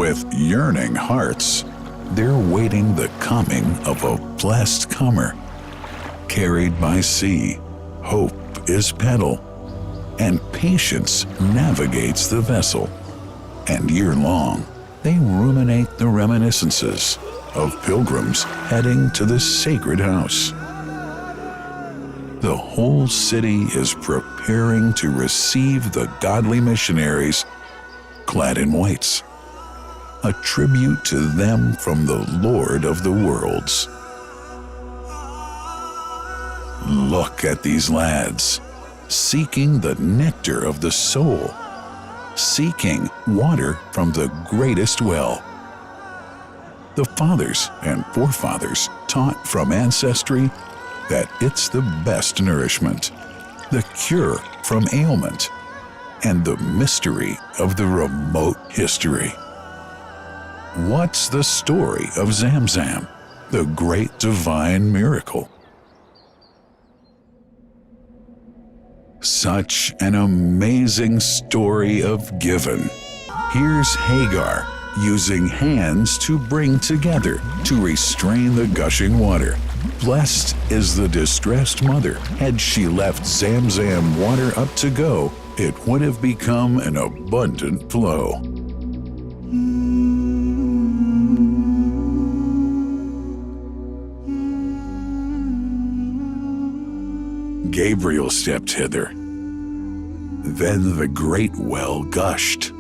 With yearning hearts, they're waiting the coming of a blessed comer. Carried by sea, hope is paddle, and patience navigates the vessel. And year-long, they ruminate the reminiscences of pilgrims heading to the sacred house. The whole city is preparing to receive the godly missionaries clad in whites, a tribute to them from the Lord of the worlds. Look at these lads, seeking the nectar of the soul, seeking water from the greatest well. The fathers and forefathers taught from ancestry that it's the best nourishment, the cure from ailment, and the mystery of the remote history. What's the story of Zamzam, the great divine miracle? Such an amazing story of giving. Here's Hagar using hands to bring together to restrain the gushing water. Blessed is the distressed mother. Had she left Zamzam water up to go, it would have become an abundant flow. Gabriel stepped hither. Then the great well gushed.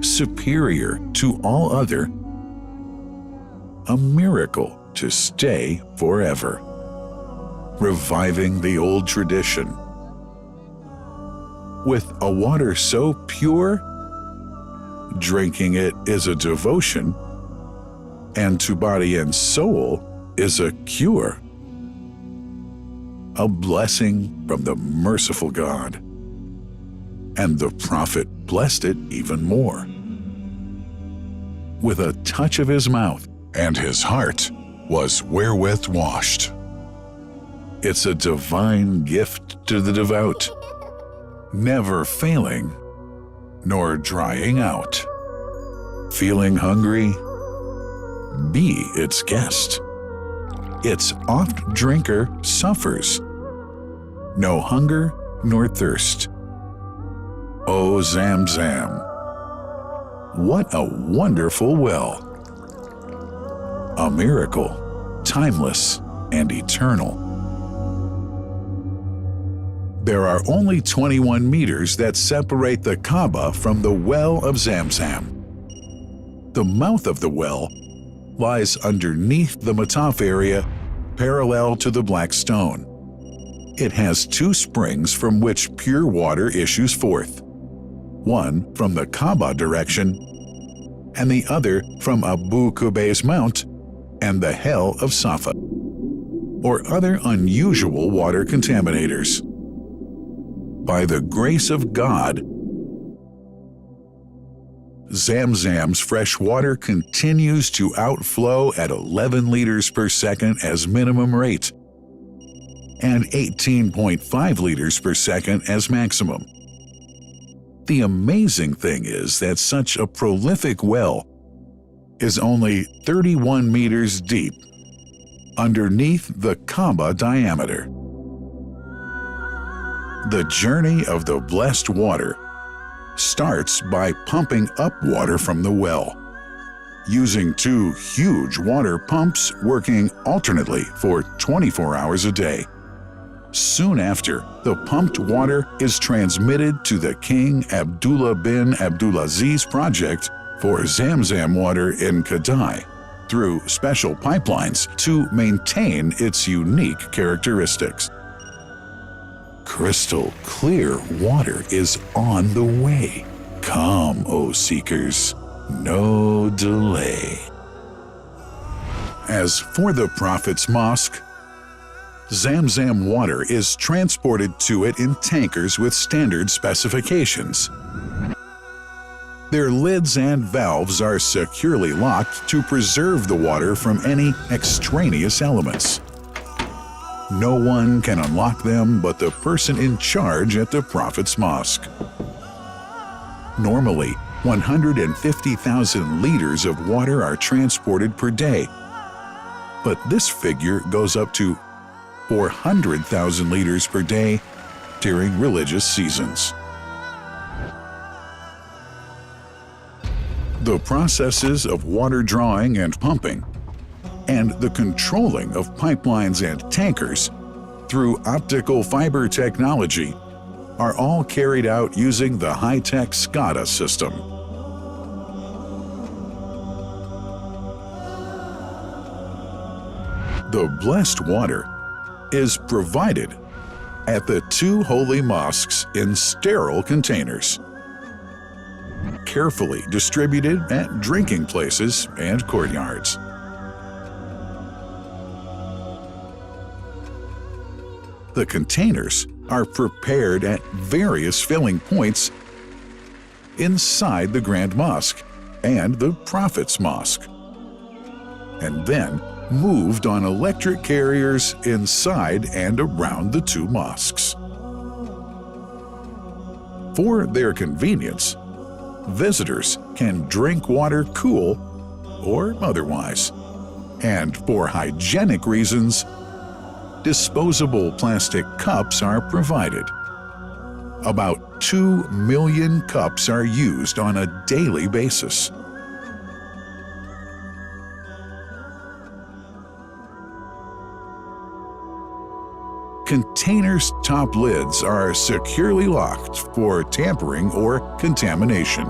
Superior to all other, a miracle to stay forever, reviving the old tradition. With a water so pure, drinking it is a devotion, and to body and soul is a cure. A blessing from the merciful God. And the prophet blessed it even more. With a touch of his mouth, and his heart was wherewith washed. It's a divine gift to the devout, never failing nor drying out. Feeling hungry? Be its guest. Its oft-drinker suffers no hunger nor thirst. O Zamzam, what a wonderful well! A miracle, timeless and eternal. There are only 21 meters that separate the Kaaba from the well of Zamzam. The mouth of the well lies underneath the Mataf area, parallel to the Black Stone. It has two springs from which pure water issues forth, one from the Kaaba direction, and the other from Abu Qubay's Mount and the Hell of Safa, or other unusual water contaminators. By the grace of God, Zamzam's fresh water continues to outflow at 11 liters per second as minimum rate and 18.5 liters per second as maximum. The amazing thing is that such a prolific well is only 31 meters deep underneath the Kaaba diameter. The journey of the blessed water starts by pumping up water from the well, using two huge water pumps working alternately for 24 hours a day. Soon after, the pumped water is transmitted to the King Abdullah bin Abdulaziz project for Zamzam water in Kadai through special pipelines to maintain its unique characteristics. Crystal clear water is on the way. Come, O seekers, no delay. As for the Prophet's Mosque, Zamzam water is transported to it in tankers with standard specifications. Their lids and valves are securely locked to preserve the water from any extraneous elements. No one can unlock them but the person in charge at the Prophet's Mosque. Normally, 150,000 liters of water are transported per day. But this figure goes up to 400,000 liters per day during religious seasons. The processes of water drawing and pumping, and the controlling of pipelines and tankers through optical fiber technology are all carried out using the high-tech SCADA system. The blessed water is provided at the two holy mosques in sterile containers, carefully distributed at drinking places and courtyards. The containers are prepared at various filling points inside the Grand Mosque and the Prophet's Mosque, and then moved on electric carriers inside and around the two mosques. For their convenience, visitors can drink water cool or otherwise, and for hygienic reasons, disposable plastic cups are provided. About 2 million cups are used on a daily basis. Containers' top lids are securely locked for tampering or contamination.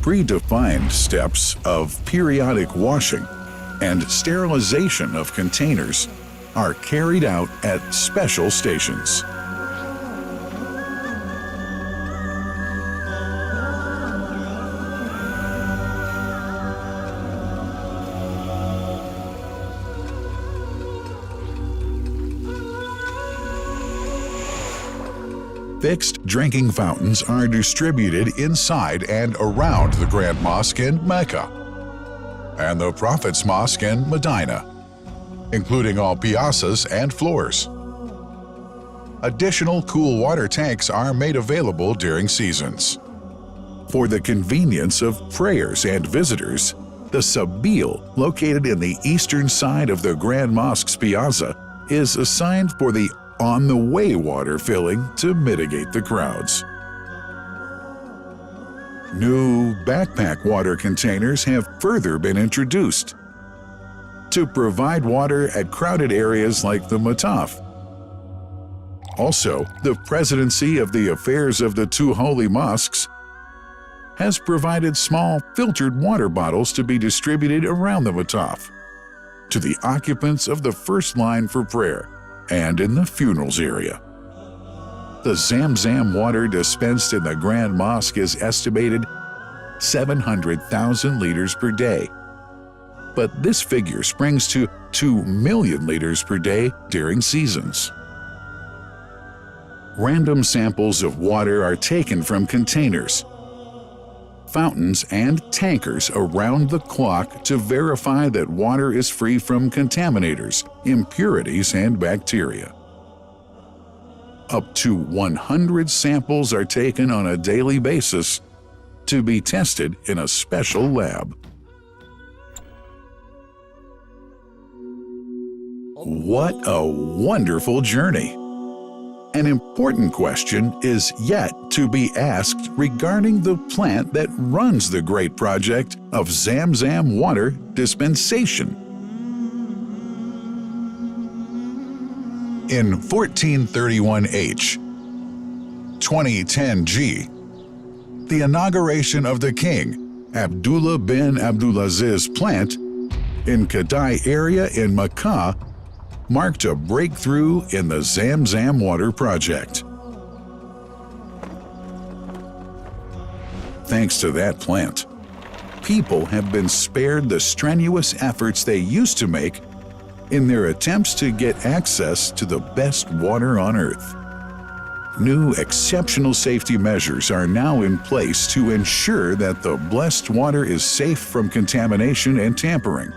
Predefined steps of periodic washing and sterilization of containers are carried out at special stations. Fixed drinking fountains are distributed inside and around the Grand Mosque in Mecca and the Prophet's Mosque in Medina, including all piazzas and floors. Additional cool water tanks are made available during seasons. For the convenience of prayers and visitors, the Sabil, located in the eastern side of the Grand Mosque's piazza, is assigned for the on-the-way water filling to mitigate the crowds. New backpack water containers have further been introduced to provide water at crowded areas like the Mataf. Also, the Presidency of the Affairs of the Two Holy Mosques has provided small filtered water bottles to be distributed around the Mataf to the occupants of the first line for prayer and in the funerals area. The Zamzam water dispensed in the Grand Mosque is estimated 700,000 liters per day, but this figure springs to 2 million liters per day during seasons. Random samples of water are taken from containers, fountains, and tankers around the clock to verify that water is free from contaminators, impurities, and bacteria. Up to 100 samples are taken on a daily basis to be tested in a special lab. What a wonderful journey! An important question is yet to be asked regarding the plant that runs the great project of Zamzam water dispensation. In 1431H, 2010G, the inauguration of the king, Abdullah bin Abdulaziz plant in Kadai area in Makkah marked a breakthrough in the Zamzam water project. Thanks to that plant, people have been spared the strenuous efforts they used to make in their attempts to get access to the best water on earth. New exceptional safety measures are now in place to ensure that the blessed water is safe from contamination and tampering.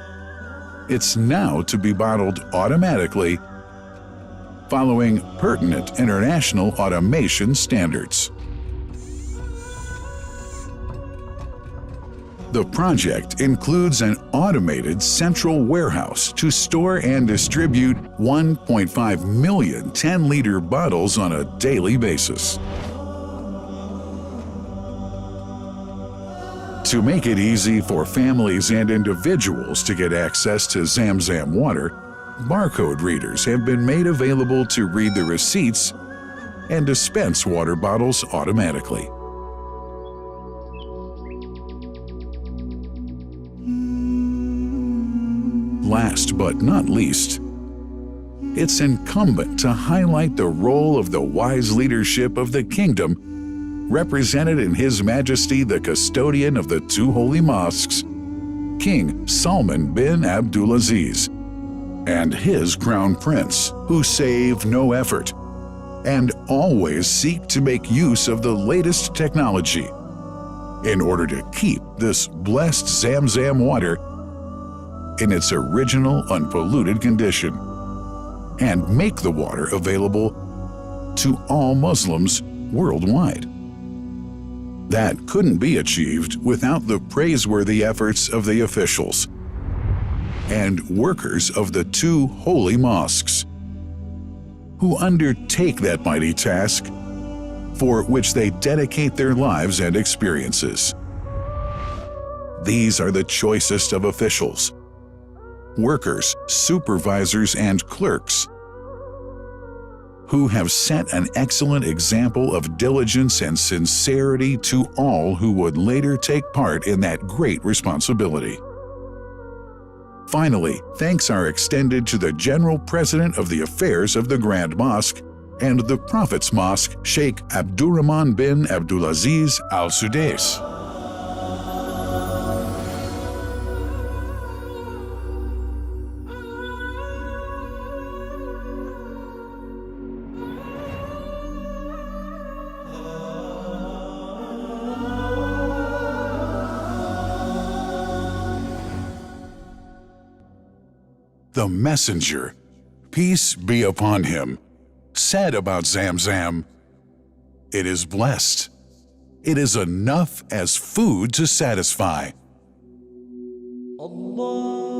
It's now to be bottled automatically following pertinent international automation standards. The project includes an automated central warehouse to store and distribute 1.5 million 10-liter bottles on a daily basis. To make it easy for families and individuals to get access to Zamzam water, barcode readers have been made available to read the receipts and dispense water bottles automatically. Last but not least, it's incumbent to highlight the role of the wise leadership of the kingdom, represented in His Majesty the custodian of the two holy mosques, King Salman bin Abdulaziz, and his crown prince, who save no effort and always seek to make use of the latest technology in order to keep this blessed Zamzam water in its original unpolluted condition and make the water available to all Muslims worldwide. That couldn't be achieved without the praiseworthy efforts of the officials and workers of the two holy mosques, who undertake that mighty task for which they dedicate their lives and experiences. These are the choicest of officials, workers, supervisors, and clerks, who have set an excellent example of diligence and sincerity to all who would later take part in that great responsibility. Finally, thanks are extended to the General President of the Affairs of the Grand Mosque and the Prophet's Mosque, Sheikh Abdurrahman bin Abdulaziz Al Sudais. The messenger, peace be upon him, said about Zamzam, "It is blessed. It is enough as food to satisfy." Allah.